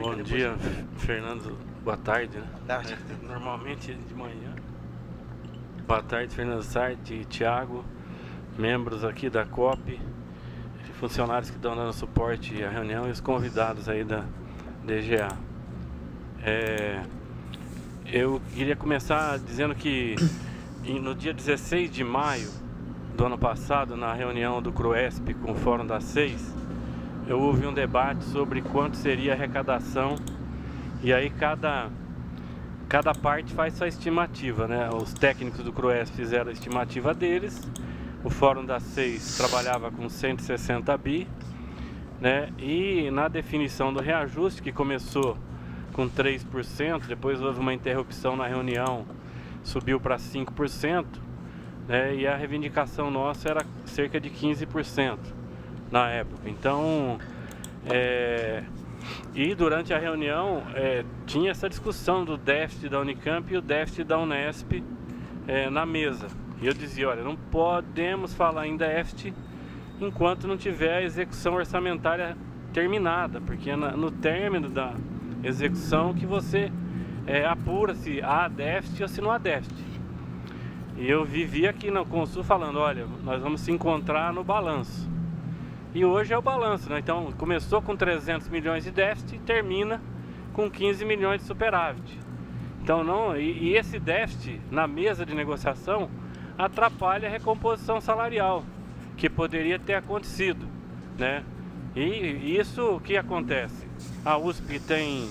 Bom dia, Fernando. Boa tarde, né? Boa tarde. Normalmente de manhã. Boa tarde, Fernando Sarti, Thiago, membros aqui da COP, funcionários que estão dando suporte à reunião e os convidados aí da DGA. Eu queria começar dizendo que no dia 16 de maio do ano passado, na reunião do CRUESP com o Fórum das 6, eu ouvi um debate sobre quanto seria a arrecadação, e aí cada parte faz sua estimativa, né? Os técnicos do CRUESP fizeram a estimativa deles, o Fórum das 6 trabalhava com 160 bi, né? E na definição do reajuste, que começou com 3%, depois houve uma interrupção na reunião, subiu para 5%, né? E a reivindicação nossa era cerca de 15% na época. Então, e durante a reunião tinha essa discussão do déficit da Unicamp e o déficit da Unesp na mesa. E eu dizia, olha, não podemos falar em déficit enquanto não tiver a execução orçamentária terminada, porque é no término da execução que você apura se há déficit ou se não há déficit. E eu vivi aqui no Consul falando, olha, nós vamos se encontrar no balanço. E hoje é o balanço, né? Então começou com 300 milhões de déficit e termina com 15 milhões de superávit. Então e esse déficit na mesa de negociação atrapalha a recomposição salarial que poderia ter acontecido, né? E isso o que acontece? A USP tem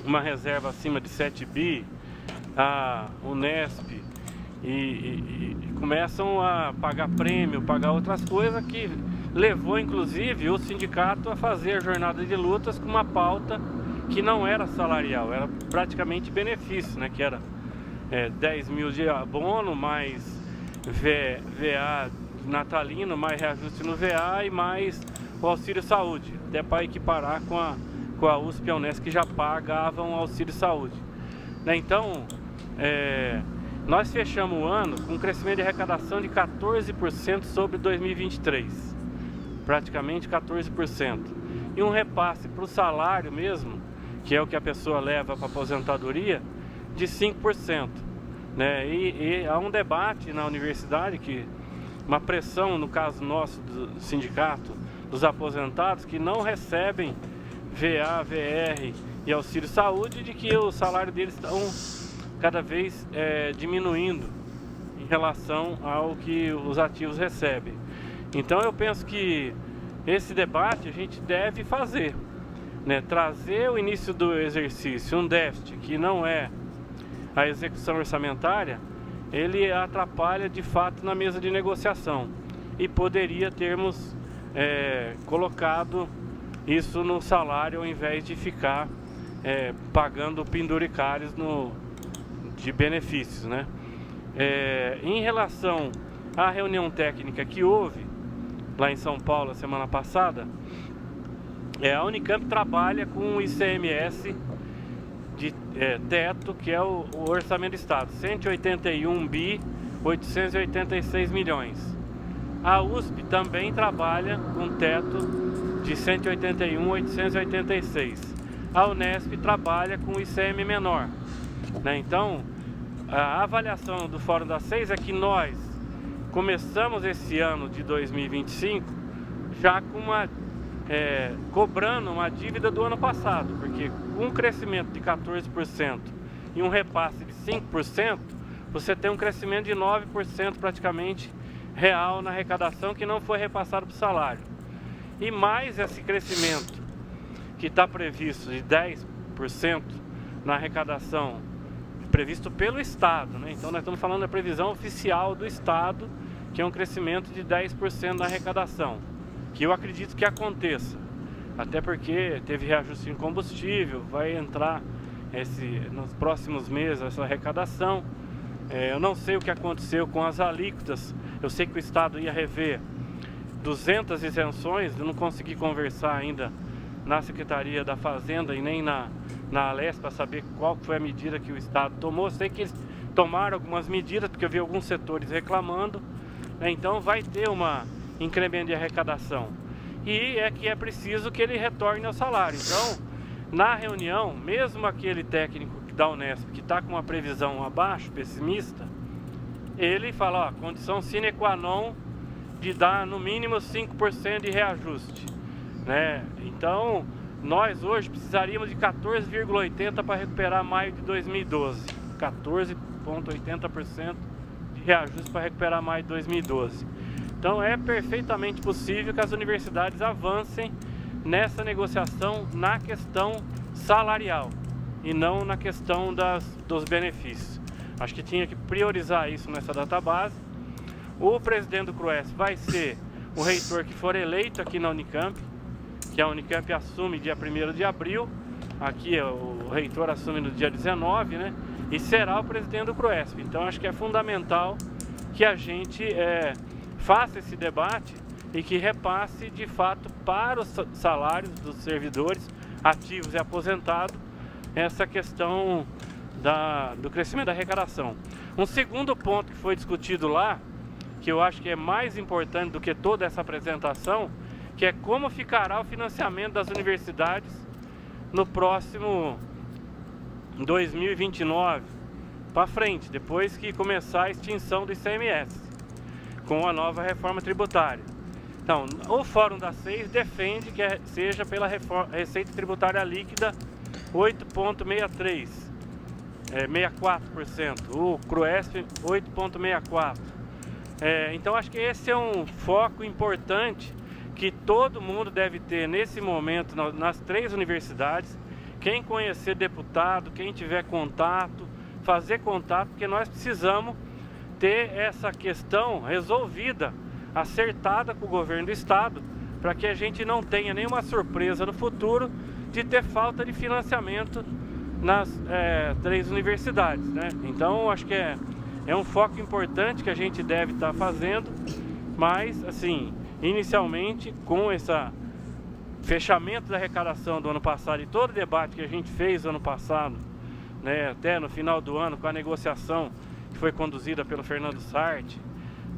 uma reserva acima de 7 bi, a Unesp e começam a pagar prêmio, pagar outras coisas que levou inclusive o sindicato a fazer a jornada de lutas com uma pauta que não era salarial, era praticamente benefício, né? Que era 10 mil de abono, mais VA natalino, mais reajuste no VA e mais o auxílio saúde, até para equiparar com a USP e a Unesp, que já pagavam auxílio saúde, né? Então, nós fechamos o ano com um crescimento de arrecadação de 14% sobre 2023, praticamente 14%, e um repasse para o salário mesmo, que é o que a pessoa leva para a aposentadoria, de 5%, né? E há um debate na universidade, uma pressão, no caso nosso do sindicato, dos aposentados que não recebem VA, VR e auxílio saúde, de que o salário deles estão cada vez diminuindo em relação ao que os ativos recebem. Então eu penso que esse debate a gente deve fazer, né? Trazer o início do exercício um déficit que não é a execução orçamentária, ele atrapalha de fato na mesa de negociação e poderia termos colocado isso no salário ao invés de ficar pagando penduricários de benefícios, né? Em relação à reunião técnica que houve lá em São Paulo a semana passada, a Unicamp trabalha com o ICMS de teto, que é o orçamento do Estado, 181 bi 886 milhões. A USP também trabalha com teto de 181 886. A Unesp trabalha com ICM menor, né? Então, a avaliação do Fórum das 6 é que nós começamos esse ano de 2025 já com cobrando uma dívida do ano passado, porque com um crescimento de 14% e um repasse de 5%, você tem um crescimento de 9% praticamente real na arrecadação que não foi repassado para o salário. E mais esse crescimento que está previsto de 10% na arrecadação, previsto pelo Estado, né? Então nós estamos falando da previsão oficial do Estado, que é um crescimento de 10% da arrecadação, que eu acredito que aconteça, até porque teve reajuste em combustível, vai entrar nos próximos meses essa arrecadação. Eu não sei o que aconteceu com as alíquotas, eu sei que o Estado ia rever 200 isenções, eu não consegui conversar ainda na Secretaria da Fazenda e nem na Alesp para saber qual foi a medida que o Estado tomou. Eu sei que eles tomaram algumas medidas, porque eu vi alguns setores reclamando, né? Então vai ter incremento de arrecadação. E é preciso que ele retorne ao salário. Então, Na reunião, mesmo aquele técnico da Unesp que está com uma previsão abaixo, pessimista, ele fala, ó, condição sine qua non de dar no mínimo 5% de reajuste, né? Então, nós hoje precisaríamos de 14,80% para recuperar maio de 2012. 14,80% de reajuste para recuperar maio de 2012. Então, é perfeitamente possível que as universidades avancem nessa negociação na questão salarial e não na questão dos benefícios. Acho que tinha que priorizar isso nessa database. O presidente do CRUESP vai ser o reitor que for eleito aqui na Unicamp, que a Unicamp assume dia 1º de abril, aqui o reitor assume no dia 19, né? E será o presidente do CRUESP. Então acho que é fundamental que a gente faça esse debate e que repasse de fato para os salários dos servidores ativos e aposentados essa questão do crescimento da arrecadação. Um segundo ponto que foi discutido lá, que eu acho que é mais importante do que toda essa apresentação, que é como ficará o financiamento das universidades no próximo 2029 para frente, depois que começar a extinção do ICMS, com a nova reforma tributária. Então, o Fórum das 6 defende que seja pela receita tributária líquida 8,63%, 64%, o CRUESP 8,64%. Então acho que esse é um foco importante que todo mundo deve ter nesse momento nas 3 universidades. Quem conhecer deputado, quem tiver contato, fazer contato, porque nós precisamos ter essa questão resolvida, acertada com o governo do estado, para que a gente não tenha nenhuma surpresa no futuro de ter falta de financiamento nas 3 universidades, né? Então acho que é um foco importante que a gente deve estar fazendo, mas assim, inicialmente com esse fechamento da arrecadação do ano passado e todo o debate que a gente fez ano passado, né, até no final do ano, com a negociação que foi conduzida pelo Fernando Sarti,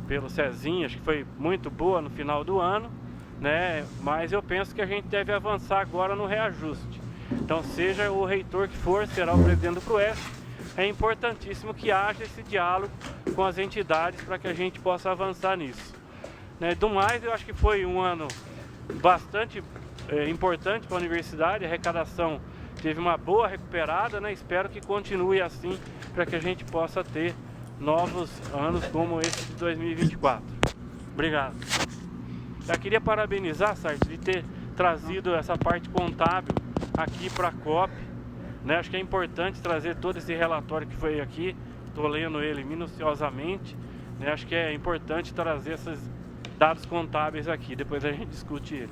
pelo Cezinha, acho que foi muito boa no final do ano, né? Mas eu penso que a gente deve avançar agora no reajuste. Então, seja o reitor que for, será o presidente do CRUESP. É importantíssimo que haja esse diálogo com as entidades para que a gente possa avançar nisso, né? Do mais, eu acho que foi um ano bastante importante para a universidade. A arrecadação teve uma boa recuperada, né? Espero que continue assim para que a gente possa ter novos anos como esse de 2024. Obrigado. Eu queria parabenizar, Sarti, de ter trazido essa parte contábil aqui para a COP, né? Acho que é importante trazer todo esse relatório que foi aqui. Estou lendo ele minuciosamente, né? Acho que é importante trazer esses dados contábeis aqui, depois a gente discute ele.